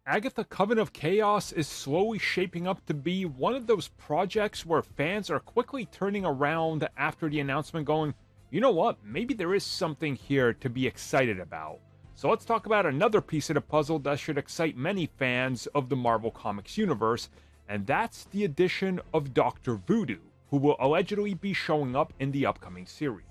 Agatha Coven of Chaos is slowly shaping up to be one of those projects where fans are quickly turning around after the announcement going, you know what, maybe there is something here to be excited about. So let's talk about another piece of the puzzle that should excite many fans of the Marvel Comics universe, and that's the addition of Dr. Voodoo, who will allegedly be showing up in the upcoming series.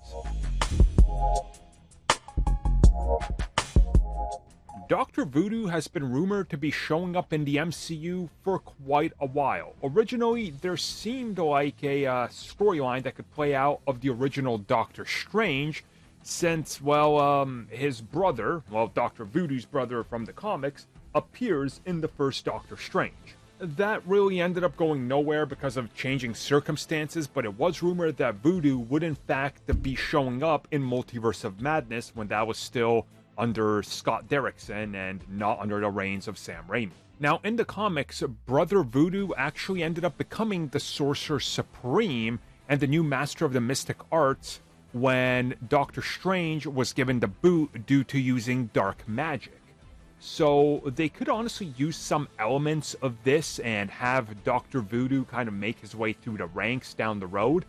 Dr. Voodoo has been rumored to be showing up in the MCU for quite a while. Originally, there seemed like a storyline that could play out of the original Doctor Strange, since, his brother, Dr. Voodoo's brother from the comics, appears in the first Doctor Strange. That really ended up going nowhere because of changing circumstances, but it was rumored that Voodoo would in fact be showing up in Multiverse of Madness when that was still under Scott Derrickson and not under the reigns of Sam Raimi. Now, in the comics, Brother Voodoo actually ended up becoming the Sorcerer Supreme and the new Master of the Mystic Arts when Doctor Strange was given the boot due to using dark magic. So they could honestly use some elements of this and have Dr. Voodoo kind of make his way through the ranks down the road,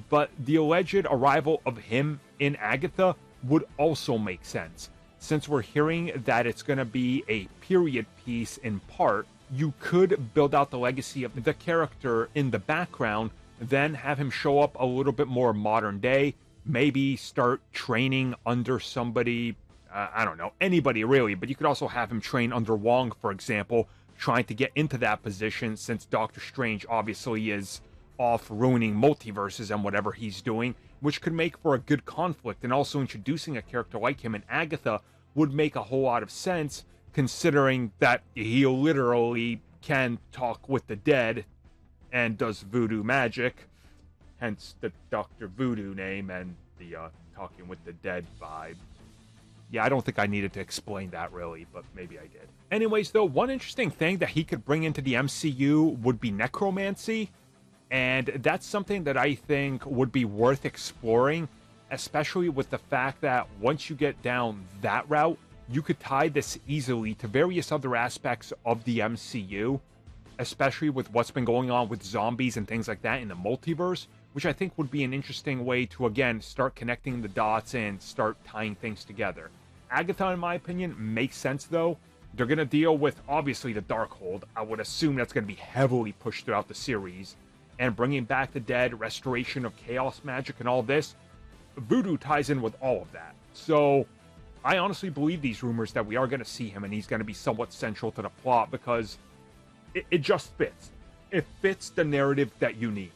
but the alleged arrival of him in Agatha would also make sense. Since we're hearing that it's going to be a period piece in part, you could build out the legacy of the character in the background, then have him show up a little bit more modern day, maybe start training under somebody, I don't know, anybody really, but you could also have him train under Wong, for example, trying to get into that position since Doctor Strange obviously is off ruining multiverses and whatever he's doing, which could make for a good conflict, and also introducing a character like him in Agatha would make a whole lot of sense, considering that he literally can talk with the dead and does voodoo magic, hence the Dr. Voodoo name and the talking with the dead vibe. Yeah, I don't think I needed to explain that really, but maybe I did. Anyways, though, one interesting thing that he could bring into the MCU would be necromancy, and that's something that I think would be worth exploring, especially with the fact that once you get down that route, you could tie this easily to various other aspects of the MCU, especially with what's been going on with zombies and things like that in the multiverse, which I think would be an interesting way to, again, start connecting the dots and start tying things together. Agatha, in my opinion, makes sense, though. They're going to deal with, obviously, the Darkhold. I would assume that's going to be heavily pushed throughout the series. And bringing back the dead, restoration of chaos magic and all this, Voodoo ties in with all of that. So I honestly believe these rumors that we are going to see him and he's going to be somewhat central to the plot because it just fits. It fits the narrative that you need.